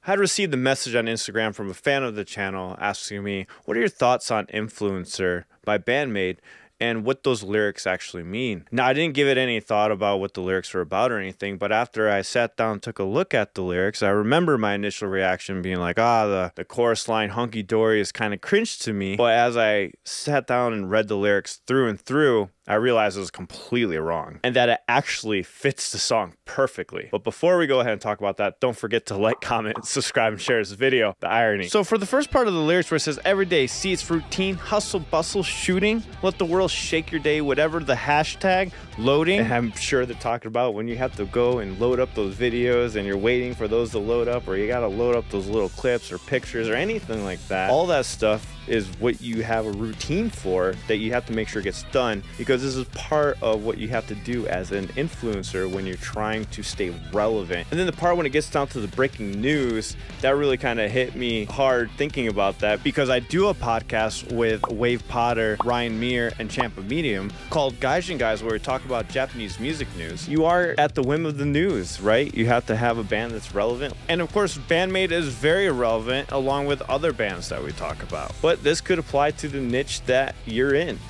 I had received a message on Instagram from a fan of the channel asking me, what are your thoughts on Influencer by BAND-MAID and what those lyrics actually mean? Now, I didn't give it any thought about what the lyrics were about or anything, but after I sat down and took a look at the lyrics, I remember my initial reaction being like, the chorus line hunky-dory is kind of cringe to me. But as I sat down and read the lyrics through and through, I realized it was completely wrong and that it actually fits the song perfectly. But before we go ahead and talk about that, don't forget to like, comment, subscribe, and share this video. The irony. So for the first part of the lyrics where it says, every day, see it's routine, hustle, bustle, shooting, let the world shake your day, whatever the hashtag, loading. And I'm sure they're talking about when you have to go and load up those videos and you're waiting for those to load up, or you got to load up those little clips or pictures or anything like that. All that stuff is what you have a routine for that you have to make sure gets done, because this is part of what you have to do as an influencer when you're trying to stay relevant. And then the part when it gets down to the breaking news, that really kind of hit me hard thinking about that, because I do a podcast with Wave Potter, Ryan Meir, and Champa Medium called Gaijin Guys, where we talk about Japanese music news. You are at the whim of the news, right? You have to have a band that's relevant. And of course, BAND-MAID is very relevant along with other bands that we talk about. But this could apply to the niche that you're in.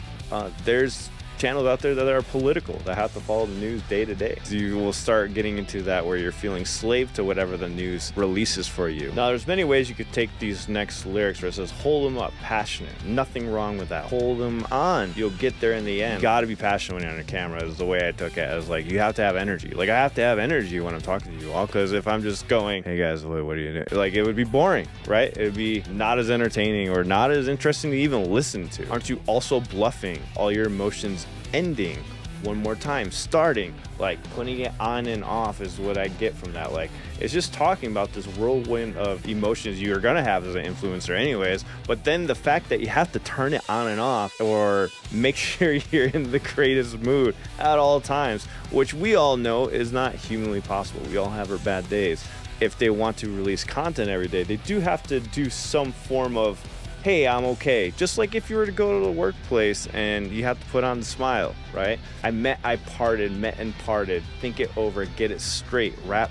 There's channels out there that are political, that have to follow the news day to day. So you will start getting into that where you're feeling slave to whatever the news releases for you. Now, there's many ways you could take these next lyrics where it says, hold them up, passionate. Nothing wrong with that. Hold them on. You'll get there in the end. You gotta be passionate when you're on the camera is the way I took it. As like, you have to have energy. Like, I have to have energy when I'm talking to you all, because if I'm just going, hey guys, what are you doing? Like, it would be boring, right? It would be not as entertaining or not as interesting to even listen to. Aren't you also bluffing all your emotions? Ending one more time, starting, like putting it on and off is what I get from that. Like, it's just talking about this whirlwind of emotions you're gonna have as an influencer anyways, but then the fact that you have to turn it on and off or make sure you're in the greatest mood at all times, which we all know is not humanly possible. We all have our bad days. If they want to release content every day, they do have to do some form of, hey, I'm okay. Just like if you were to go to the workplace and you have to put on the smile, right? met and parted. Think it over, get it straight. Rap.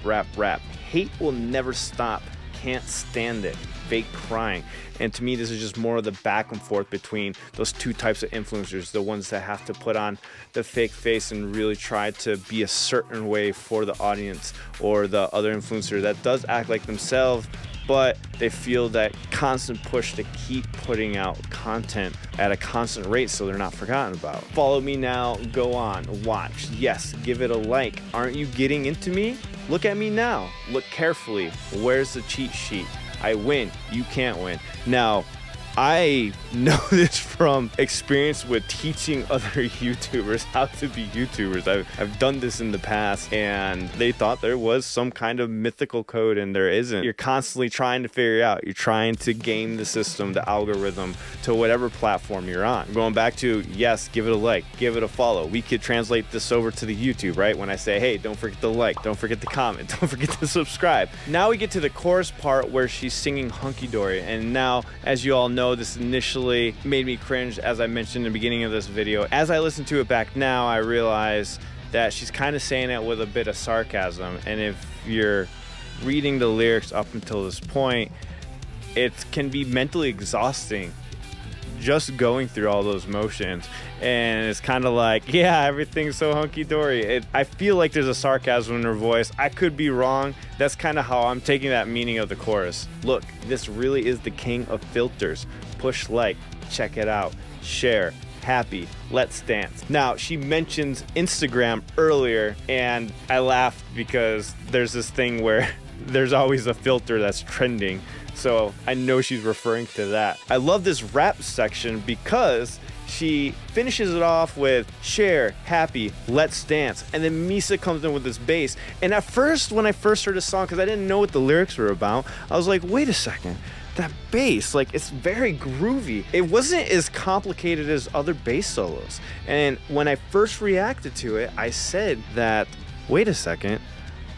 Hate will never stop. Can't stand it. Fake crying. And to me, this is just more of the back and forth between those two types of influencers, the ones that have to put on the fake face and really try to be a certain way for the audience, or the other influencer that does act like themselves, but they feel that constant push to keep putting out content at a constant rate so they're not forgotten about. Follow me now, go on, watch, yes, give it a like. Aren't you getting into me? Look at me now, look carefully. Where's the cheat sheet? I win, you can't win. Now, I know this from experience with teaching other YouTubers how to be YouTubers. I've done this in the past, and they thought there was some kind of mythical code, and there isn't. You're constantly trying to figure it out. You're trying to game the system, the algorithm, to whatever platform you're on. Going back to, yes, give it a like, give it a follow. We could translate this over to the YouTube, right? When I say, hey, don't forget to like, don't forget to comment, don't forget to subscribe. Now we get to the chorus part where she's singing Hunky Dory, and now, as you all know, this initially made me cringe, as I mentioned in the beginning of this video. As I listen to it back now, I realize that she's kind of saying it with a bit of sarcasm, and if you're reading the lyrics up until this point, it can be mentally exhausting just going through all those motions. And it's kind of like, yeah, everything's so hunky-dory. I feel like there's a sarcasm in her voice. I could be wrong. That's kind of how I'm taking that meaning of the chorus. Look, this really is the king of filters. Push like, check it out, share, happy, let's dance. Now, she mentions Instagram earlier, and I laughed because there's this thing where there's always a filter that's trending. So I know she's referring to that. I love this rap section because she finishes it off with share, happy, let's dance. And then Misa comes in with this bass. And at first, when I first heard the song, because I didn't know what the lyrics were about, I was like, wait a second. That bass, like, it's very groovy. It wasn't as complicated as other bass solos. And when I first reacted to it, I said that, wait a second,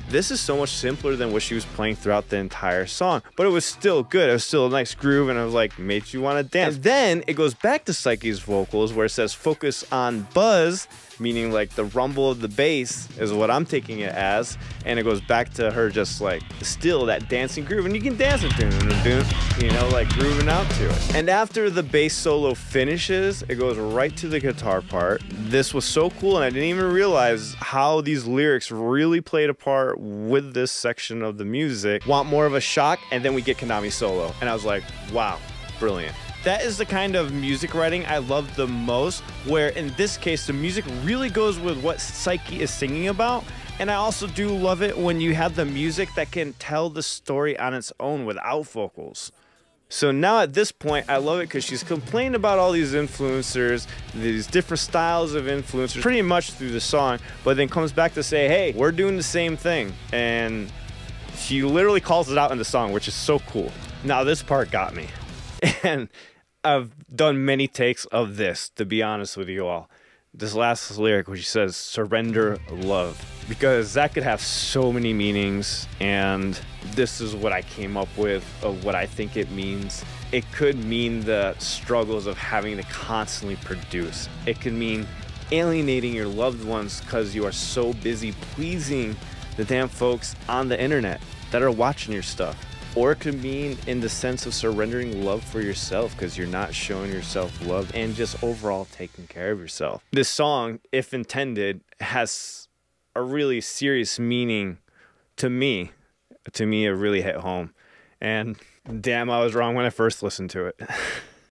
this is so much simpler than what she was playing throughout the entire song, but it was still good. It was still a nice groove, and I was like, made you want to dance. And then it goes back to Psyche's vocals where it says focus on buzz, meaning like the rumble of the bass is what I'm taking it as, and it goes back to her just like still that dancing groove, and you can dance it, you know, like grooving out to it. And after the bass solo finishes, it goes right to the guitar part. This was so cool, and I didn't even realize how these lyrics really played a part with this section of the music. Want more of a shock, and then we get Konami solo, and I was like, wow, brilliant. That is the kind of music writing I love the most, where in this case, the music really goes with what Psyche is singing about. And I also do love it when you have the music that can tell the story on its own without vocals. So now at this point, I love it because she's complained about all these influencers, these different styles of influencers, pretty much through the song, but then comes back to say, hey, we're doing the same thing. And she literally calls it out in the song, which is so cool. Now this part got me. And I've done many takes of this, to be honest with you all. This last lyric, where she says, surrender love, because that could have so many meanings, and this is what I came up with of what I think it means. It could mean the struggles of having to constantly produce. It could mean alienating your loved ones because you are so busy pleasing the damn folks on the internet that are watching your stuff. Or it could mean in the sense of surrendering love for yourself because you're not showing yourself love and just overall taking care of yourself. This song, if intended, has a really serious meaning to me. To me, it really hit home. And damn, I was wrong when I first listened to it.